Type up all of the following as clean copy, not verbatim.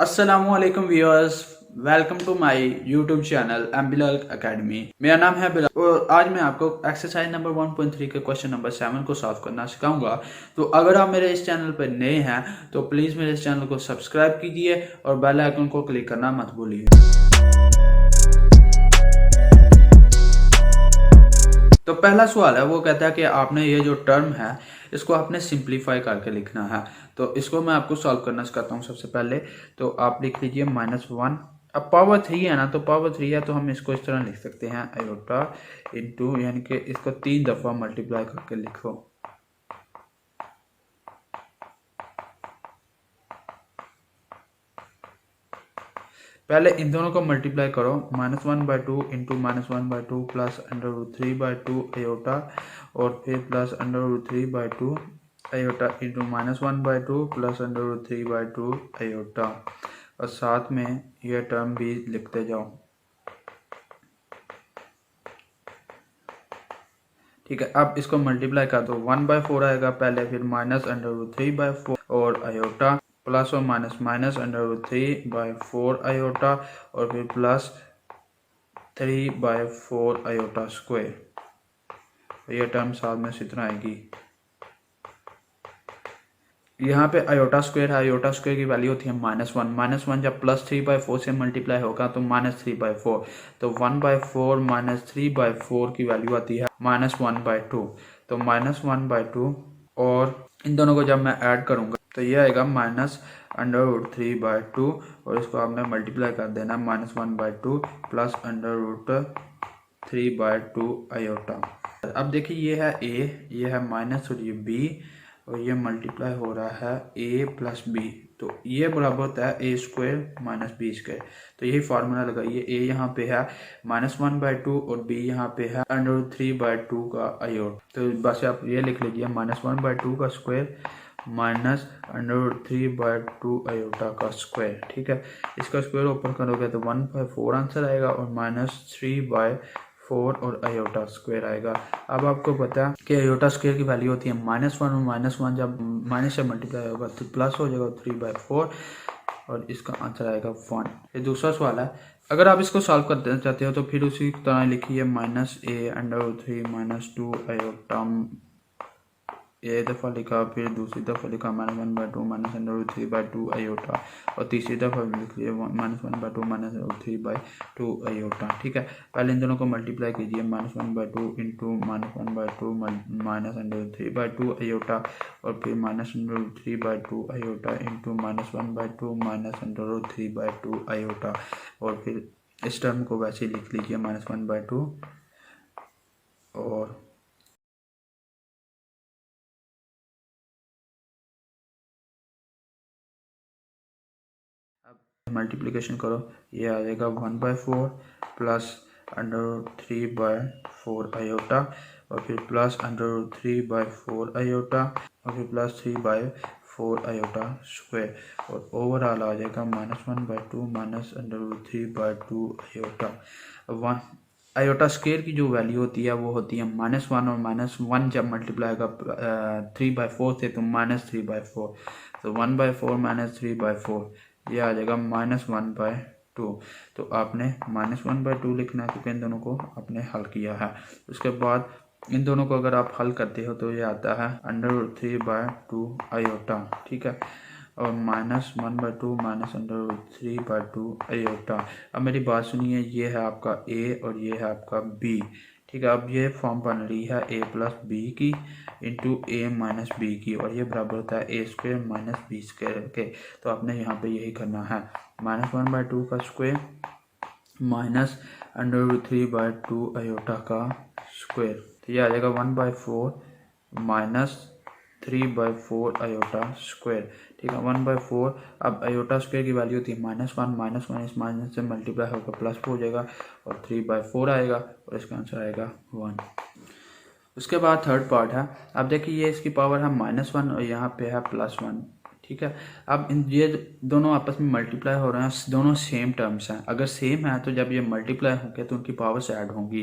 अस्सलामुअलैकुम viewers, welcome to my YouTube channel M Bilal academy. मेरा नाम है बिलाल और आज मैं आपको एक्सरसाइज नंबर 1.3 के क्वेश्चन नंबर 7 को सॉल्व करना सिखाऊंगा। तो अगर आप मेरे इस चैनल पर नए हैं तो प्लीज़ मेरे इस चैनल को सब्सक्राइब कीजिए और बेल आइकन को क्लिक करना मत भूलिए। तो पहला सवाल है, वो कहता है कि आपने ये जो टर्म है इसको आपने सिंप्लीफाई करके लिखना है। तो इसको मैं आपको सॉल्व करना सिखाता हूँ। सबसे पहले तो आप लिख लीजिए -1। अब पावर 3 है ना, तो पावर 3 है तो हम इसको इस तरह लिख सकते हैं आयोटा इंटू, यानी कि इसको 3 दफ़ा मल्टीप्लाई करके लिखो। पहले इन दोनों को मल्टीप्लाई करो, -1/2 इंटू -1/2 प्लस √3/2 आयोटा और फिर plus √3/2 iota into -1/2 plus √3/2 iota और साथ में यह टर्म भी लिखते जाओ। ठीक है, अब इसको मल्टीप्लाई कर दो, 1/4 आएगा पहले, फिर -√3/4 और आयोटा प्लस और माइनस -√3/4 आयोटा और फिर प्लस 3/4 आयोटा स्क्वायर। ये टर्म साथ में इस तरह आएगी। यहाँ पे आयोटा स्क्वायर है, आयोटा स्क्वायर की वैल्यू होती है -1। -1 जब +3/4 से मल्टीप्लाई होगा तो -3/4, तो 1/4 -3/4 की वैल्यू आती है -1/2। तो -1/2 और इन दोनों को जब मैं ऐड करूँगा तो ये आएगा -√3/2 और इसको आपने मल्टीप्लाई कर देना -1/2 प्लस √3/2 आयोटा। अब देखिए ये है a, ये है माइनस और ये b और ये मल्टीप्लाई हो रहा है a प्लस बी, तो ये बराबर होता है a square minus B square. तो यही फार्मूला लगाइए, a यहाँ पे है -1/2 और b यहाँ पे है √3/2 का आयोटा। तो बस आप ये लिख लीजिए -1/2 का स्क्वायर माइनस √3/2 आयोटा का स्क्वायर। ठीक है, इसका स्क्वायर ऊपर करोगे तो 1/4 आंसर आएगा और -3/4 और आयोटा स्क्वायर आएगा। अब आपको पता है कि आयोटा स्क्वायर की वैल्यू होती है -1 और -1 जब माइनस से मल्टीप्लाई होगा तो प्लस हो जाएगा 3/4 और इसका आंसर आएगा 1। ये दूसरा सवाल है, अगर आप इसको सॉल्व करना चाहते हो तो फिर उसी तरह लिखिए -a√3 -2 आयोटा, एक दफ़ा लिखा, फिर दूसरी दफ़ा लिखा -1/2 -√3/2 आयोटा और तीसरी दफ़ा लिख लिया -1/2 -√3/2 आयोटा। ठीक है, पहले इन दोनों को मल्टीप्लाई कीजिए, -1/2 इंटू -1/2 -√3/2 आयोटा और फिर -√3/2 आयोटा इंटू -1/2 -√3/2 आयोटा और फिर इस टर्म को वैसे लिख लीजिए -1/2 और मल्टीप्लिकेशन करो, ये आ जाएगा 1/4 प्लस √3/4 आयोटा और फिर प्लस √3/4 आयोटा और फिर प्लस 3/4 आयोटा स्क्वायर और ओवरऑल आ जाएगा -1/2 -√3/2 आयोटा। 1 आयोटा स्क्वायर की जो वैल्यू होती है वो होती है -1 और -1 जब मल्टीप्लाई होगा 3/4 से तो -3/4, तो 1/4 -3/4 ये आ जाएगा -1/2। तो आपने -1/2 लिखना है क्योंकि इन दोनों को आपने हल किया है। उसके बाद इन दोनों को अगर आप हल करते हो तो ये आता है √3/2 आयोटा। ठीक है, और -1/2 -√3/2 आयोटा। अब मेरी बात सुनिए, ये है आपका a और ये है आपका b। ठीक है, अब ये फॉर्म बन रही है a प्लस बी की इंटू a माइनस बी की और ये बराबर होता है a square minus B square के। तो आपने यहाँ पे यही करना है, -1/2 का स्क्वायर माइनस √3/2 आयोटा का स्क्वायर, तो ये आ जाएगा 1/4 माइनस 3/4 आयोटा स्क्वायर। ठीक है, 1/4। अब आयोटा स्क्वायर की वैल्यू होती है -1 इस माइनस से मल्टीप्लाई होकर प्लस हो जाएगा और 3/4 आएगा और इसका आंसर आएगा 1। उसके बाद थर्ड पार्ट है, अब देखिए ये इसकी पावर है -1 और यहाँ पे है +1। ठीक है। अब ये दोनों आपस में मल्टीप्लाई हो रहे हैं, दोनों सेम टर्म्स हैं। अगर सेम है तो जब ये मल्टीप्लाई होंगे तो उनकी पावर्स ऐड होंगी,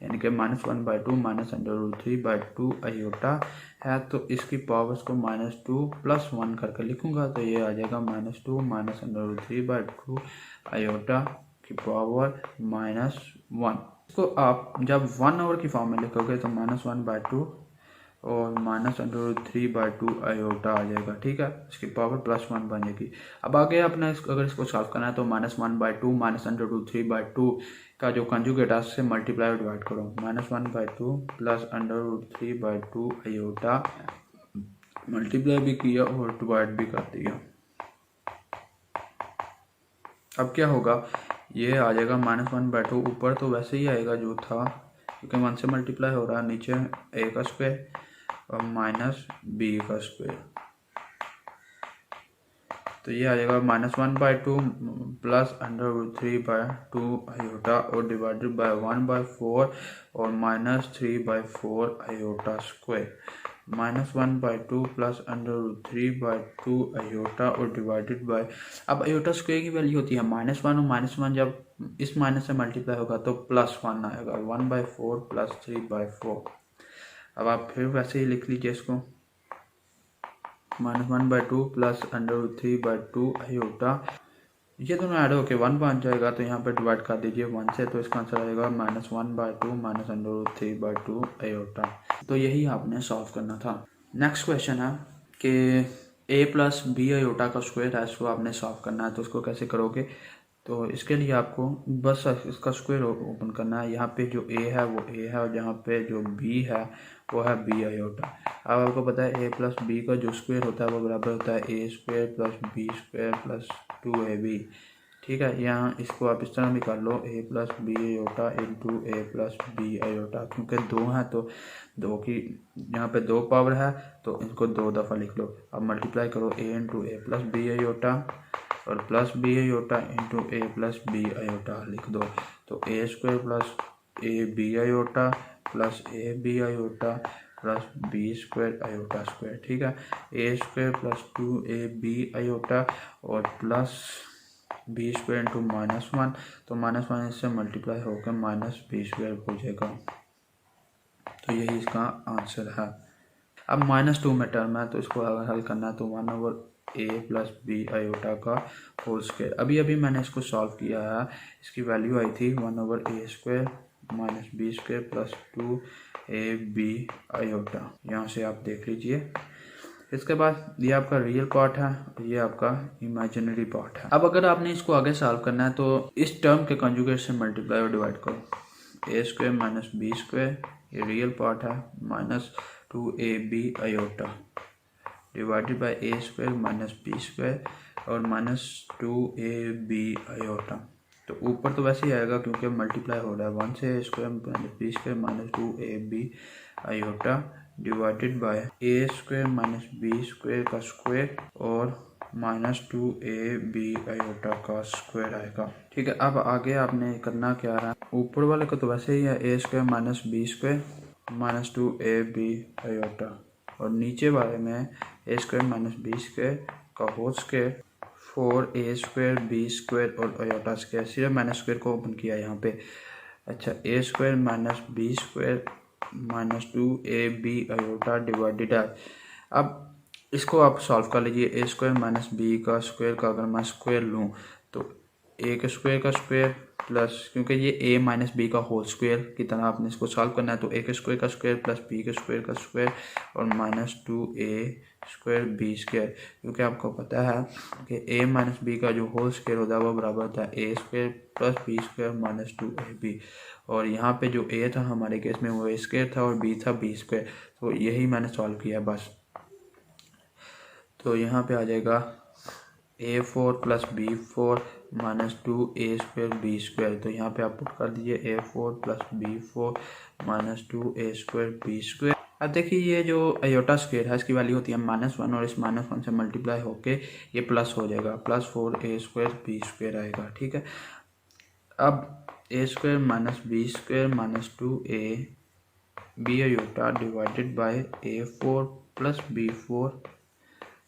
यानी कि -1/2 -√3/2 आयोटा है तो इसकी पावर्स को -2 + 1 करके लिखूंगा तो ये आ जाएगा -2 -√3/2 आयोटा की पावर -1। इसको आप जब 1/, की फॉर्म में लिखोगे तो -1/2 और -√3/2 आयोटा आ जाएगा। ठीक है, इसकी पावर +1 बन जाएगी। अब आगे अपने अगर इसको सॉल्व करना है तो -1/2 -√3/2 का जो कंजुगेट है उससे मल्टीप्लाई और डिवाइड करो। -1/2 + √3/2 आयोटा मल्टीप्लाई भी किया और डिवाइड भी कर दिया। अब क्या होगा, ये आ जाएगा -1/2, ऊपर तो वैसे ही आएगा जो था क्योंकि 1 से मल्टीप्लाई हो रहा है, नीचे a का स्क्वायर और -b का स्क्वायर, तो ये आ जाएगा -1/2 + √3/2 आयोटा और डिवाइडेड बाय 1/4 और -3/4 आयोटा स्क्वायर। -1/2 + √3/2 आयोटा और डिवाइडेड बाय, अब आयोटा स्क्वायर की वैल्यू होती है -1 और -1 जब इस माइनस से मल्टीप्लाई होगा तो +1 आएगा, 1/4 + 3/4। अब आप फिर वैसे ही लिख लीजिए इसको, -1/2 + √3/2 आयोटा, ये दोनों ऐड होके 1 बन जाएगा तो यहाँ पे डिवाइड कर दीजिए 1 से, तो इसका आंसर आएगा -1/2 -√3/2 आयोटा। तो यही आपने सॉल्व करना था। नेक्स्ट क्वेश्चन है कि a + b आयोटा का स्क्वायर है, इसको आपने सॉल्व करना है। तो इसको कैसे करोगे, तो इसके लिए आपको बस इसका स्क्वायर ओपन करना है। यहाँ पे जो a है वो a है और जहाँ पे जो b है वो है b आयोटा। अब आपको पता है a + b का जो स्क्वायर होता है वो बराबर होता है a² + b² + 2ab। ठीक है, यहाँ इसको आप इस तरह भी कर लो, a + b iota into a + b iota, क्योंकि 2 है तो 2 की यहाँ पे 2 पावर है तो इनको 2 दफ़ा लिख लो। अब मल्टीप्लाई करो a into a + b iota और +b iota into a + b iota लिख दो, तो a² + ab iota + ab iota + b² iota square. ठीक है, a² + 2ab आयोटा और प्लस b² इंटू -1, तो -1 इससे मल्टीप्लाई होकर -b² हो जाएगा, तो यही इसका आंसर है। अब -2 में टर्म है तो इसको अगर हल करना है तो 1/a + b आयोटा का होल स्क्वायर। अभी अभी मैंने इसको सॉल्व किया है, इसकी वैल्यू आई थी 1/a² - b² + 2ab आयोटा, यहाँ से आप देख लीजिए। इसके बाद ये आपका रियल पार्ट है, ये आपका इमेजिनरी पार्ट है। अब अगर आपने इसको आगे सॉल्व करना है तो इस टर्म के कंजुगेट से मल्टीप्लाई और डिवाइड करो, a² - b², ये रियल पार्ट है, -2ab iota divided by a² - b² और -2ab आयोटा। तो ऊपर तो वैसे ही आएगा क्योंकि मल्टीप्लाई हो रहा है, 1 से a² - b² -2ab iota divided by a² - b² का स्क्वायर और -2ab आयोटा का स्क्वायर आएगा। ठीक है, अब आगे आपने करना क्या है, ऊपर वाले को तो वैसे ही है a² - b² -2ab आयोटा और नीचे वाले में a² - b² का होल स्क्वायर 4a² b² और आयोटा स्क्वायर, सिर्फ मैंने स्क्वायर को ओपन किया यहाँ पे। अच्छा, a² - b² -2ab iota divided है। अब इसको आप सॉल्व कर लीजिए, a² - b का स्क्वायर का अगर मैं स्क्वायर लूँ तो a के स्क्वायर का स्क्वायर प्लस, क्योंकि ये a - b का होल स्क्वायर की तरह आपने इसको सॉल्व करना है, तो a के स्क्वायर का स्क्वायर प्लस b के स्क्वायर का स्क्वायर और -2a² b², क्योंकि आपको पता है कि a - b का जो होल स्क्वायर होता है वो बराबर होता है a² + b² -2ab, और यहाँ पे जो a था हमारे केस में वो a² था और b था b², तो यही मैंने सॉल्व किया बस। तो यहाँ पे आ जाएगा a4 + b4 -2a² b², तो यहाँ पे आप पुट कर दीजिए a4 + b4 -2a² b²। अब देखिए ये जो आयोटा स्क्वायर है इसकी वैल्यू होती है -1 और इस -1 से मल्टीप्लाई होके ये प्लस हो जाएगा, +4a² b² आएगा। ठीक है, अब a² - b² -2ab iota divided by a4 + b4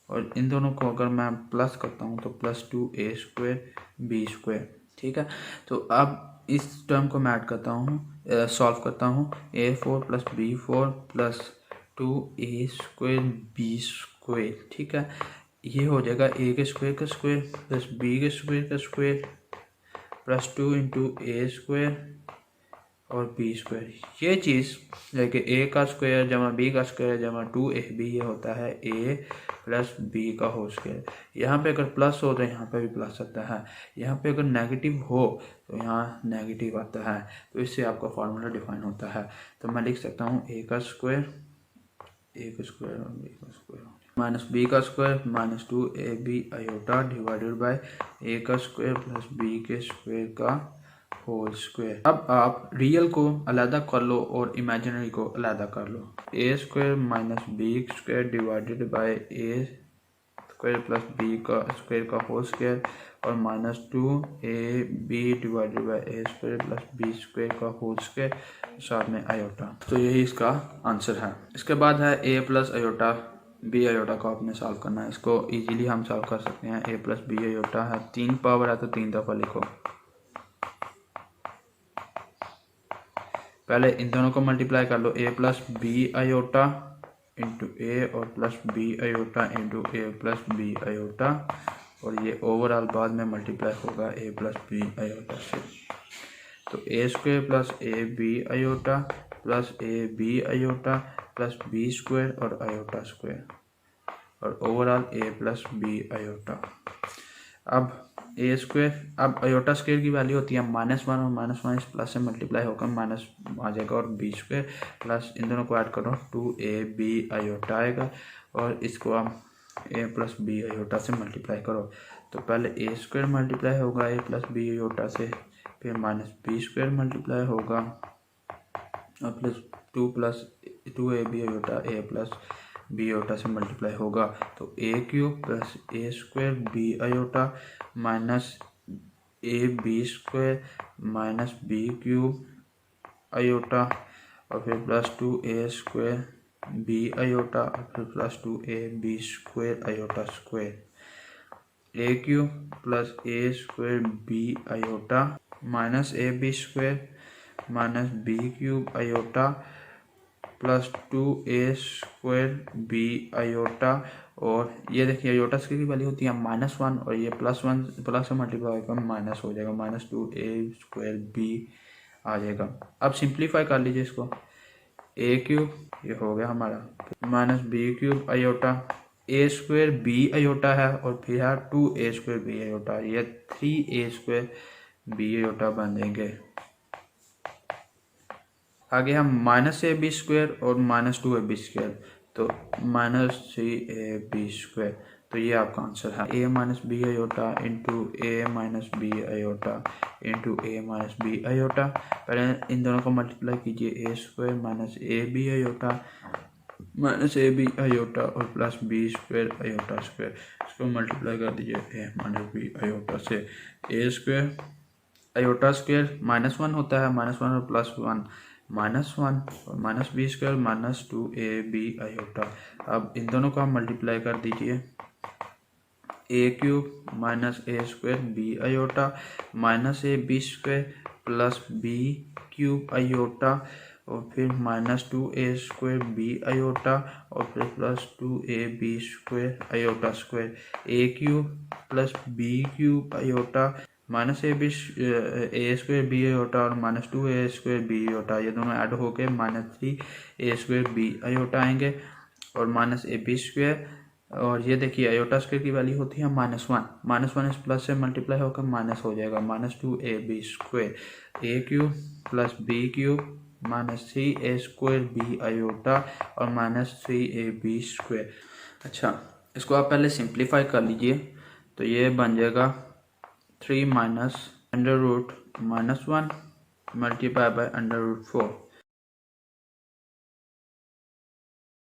और इन दोनों को अगर मैं प्लस करता हूँ तो +2a² ठीक है। तो अब इस टर्म को मैं ऐड करता हूँ, सॉल्व करता हूँ। a4 + b4 + 2a²b², ठीक है। ये हो जाएगा a² plus b² plus 2 × a² और b²। ये चीज़ जैसे a² जमा b² जमा 2ab, ये होता है a + b²। यहाँ पे अगर प्लस हो तो यहाँ पे भी प्लस आता है, यहाँ पे अगर नेगेटिव हो तो यहाँ नेगेटिव आता है। तो इससे आपका फार्मूला डिफाइन होता है। तो मैं लिख सकता हूँ a² और b² -b² -2ab divided by a² + b² अब आप रियल को अलग कर लो और इमेजिनरी को अलग कर लो। a² - b² divided by a² + b² और -2ab divided by a² + b² साथ में आयोटा। तो यही इसका आंसर है। इसके बाद है a + आयोटा b आयोटा को आपने सॉल्व करना है। इसको इजीली हम सॉल्व कर सकते हैं। a + b आयोटा है, 3 पावर है तो 3 दफ़ा लिखो। पहले इन दोनों को मल्टीप्लाई कर लो, a + b iota into a और +b iota into a + b iota, और ये ओवरऑल बाद में मल्टीप्लाई होगा a + b आयोटा से। तो a² + ab iota plus ab iota plus b² और आयोटा स्क्वायर और ओवरऑल a + b आयोटा। अब a², अब आयोटा स्क्वायर की वैल्यू होती है -1 और -1 इस प्लस से मल्टीप्लाई होकर माइनस आ जाएगा और b² प्लस इन दोनों को ऐड करो 2ab आयोटा आएगा और इसको आप a + b आयोटा से मल्टीप्लाई करो। तो पहले a² मल्टीप्लाई होगा a + b आयोटा से, फिर -b² मल्टीप्लाई होगा और plus 2ab iota a + b iota से मल्टीप्लाई होगा। तो a³ + a² b iota minus ab² minus b³ iota और फिर प्लस 2a² b आयोटा और फिर plus 2ab² iota square. a³ + a² b iota minus ab² minus b³ iota plus 2a² b iota, और ये देखिए iota की value होती है -1 और ये +1 प्लस से मल्टीप्लाई होकर माइनस हो जाएगा, -2a² b आ जाएगा। अब सिंप्लीफाई कर लीजिए इसको, a³ ये हो गया हमारा minus b³ iota, a² b iota है और फिर है 2a² b आयोटा, ये 3a² b आयोटा बन जाएंगे। आगे हम -ab² और -2ab², तो -3ab², तो ये आपका आंसर है। a - b iota into a - b iota into a - b iota. पहले इन दोनों को मल्टीप्लाई कीजिए, a² - ab iota -ab iota और प्लस b² आयोटा स्क्वायर, इसको मल्टीप्लाई कर दीजिए a - b आयोटा से। a² आयोटा स्क्वायर -1 होता है, -1 और +1 -1 और -b² -2ab आयोटा। अब इन दोनों को आप मल्टीप्लाई कर दीजिए, a³ - a² b iota minus ab² plus b³ iota और फिर -2a² b आयोटा और फिर plus 2ab² iota square. a³ + b³ iota -a² b iota और -2a² b आयोटा, ये दोनों ऐड होके -3a² b आयोटा आएंगे और -ab², और ये देखिए आयोटा स्क्वायर की वैल्यू होती है -1 इस प्लस से मल्टीप्लाई होकर माइनस हो जाएगा, -2ab²। a³ + b³ -3a² b iota और -3ab²। अच्छा, इसको आप पहले सिंप्लीफाई कर लीजिए, तो ये बन जाएगा 3 - √-1 मल्टीप्लाई बाय √4,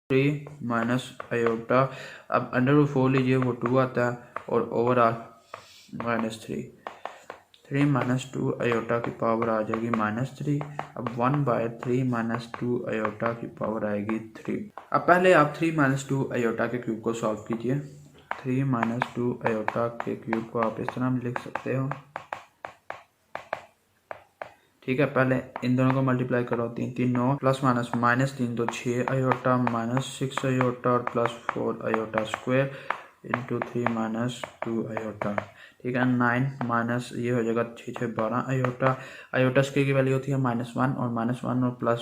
3 माइनस आयोटा, अब √4 लीजिए वो 2 आता है और ओवरऑल -3, 3 - 2 आयोटा की पावर आ जाएगी -3। अब 1/3 - 2 आयोटा की पावर आएगी 3। अब पहले आप 3 - 2 आयोटा के क्यूब को सॉल्व कीजिए। 3 माइनस 2 आयोटा के क्यूब को आप इस तरह लिख सकते हो। ठीक है, पहले इन दोनों को मल्टीप्लाई करो, 3 3 9 प्लस माइनस -3 तो 6 आयोटा माइनस 6 आयोटा और plus 4 iota square into 3 minus 2 iota. ठीक है, 9 माइनस ये हो जाएगा 6 6 12 आयोटा। आयोटा स्क्वायर की वैल्यू होती है -1 और -1 और प्लस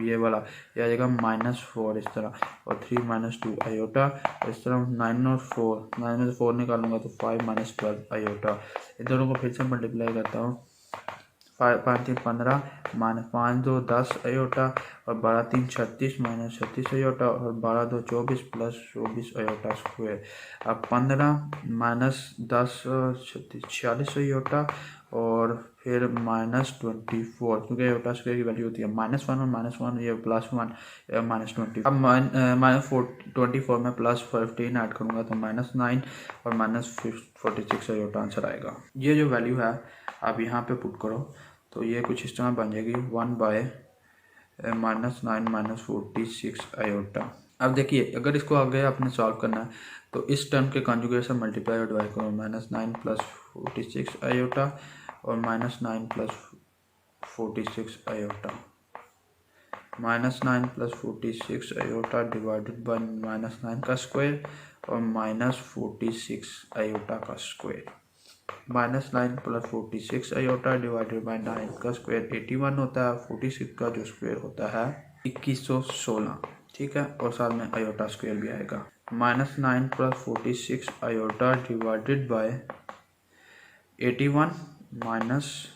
ये वाला ये आ जाएगा -4 इस तरह, और 3 माइनस 2 आयोटा इस तरह। 9 और 4, 9 में से 4 निकालूंगा तो 5 माइनस 12 आयोटा। इन दोनों को फिर से मल्टीप्लाई करता हूँ, 5 3 15 माइनस 5 2 10 आयोटा और 12 3 36 माइनस 36 आयोटा और 12 2 24 प्लस 24 आयोटा स्क्वायर। अब 15 माइनस 10 46 आयोटा और फिर -24, क्योंकि आयोटा स्क्वायर की वैल्यू होती है -1 और -1 ये +1 -20। अब -24 में +15 ऐड करूँगा तो -9 और -46 आयोटा आंसर आएगा। ये जो वैल्यू है आप यहाँ पे पुट करो तो ये कुछ इस तरह बन जाएगी 1/-9 -46 आयोटा। अब देखिए, अगर इसको आगे आपने सॉल्व करना है तो इस टर्म के कॉन्जुगेट से मल्टीप्लाई और डिवाइड करो, -9 + 46 आयोटा और -9 + 46 आयोटा, -9 + 46 आयोटा डिवाइडेड बाय -9 का स्क्वायर और -46 आयोटा का स्क्वायर। -9 + 46 आयोटा डिवाइडेड बाय 9 का स्क्वायर 81 होता है, 46 का जो स्क्वायर होता है 2116। ठीक है, और साथ में आयोटा स्क्वायर भी आएगा। -9 + 46 आयोटा डिवाइडेड बाय 81 माइनस,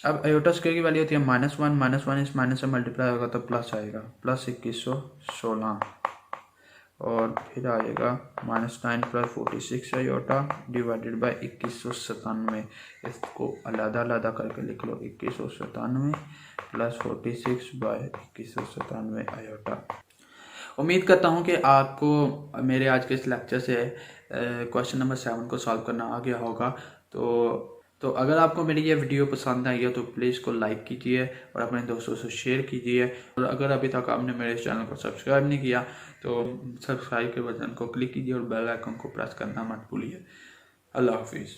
अब आयोटा स्क्वायर की वैल्यू होती है -1 इस माइनस से मल्टीप्लाई होगा तो प्लस आएगा, प्लस 2116 और फिर आएगा -9 + 46 आयोटा डिवाइडेड बाय 2197। इसको अलग करके लिख लो, 2197 + 46 बाय 2197 आयोटा। उम्मीद करता हूँ कि आपको मेरे आज के इस लेक्चर से क्वेश्चन नंबर 7 को सॉल्व करना आ गया होगा। तो अगर आपको मेरी ये वीडियो पसंद आई है तो प्लीज़ को लाइक कीजिए और अपने दोस्तों से शेयर कीजिए, और अगर अभी तक आपने मेरे चैनल को सब्सक्राइब नहीं किया तो सब्सक्राइब के बटन को क्लिक कीजिए और बेल आइकन को प्रेस करना मत भूलिए। अल्लाह हाफिज़।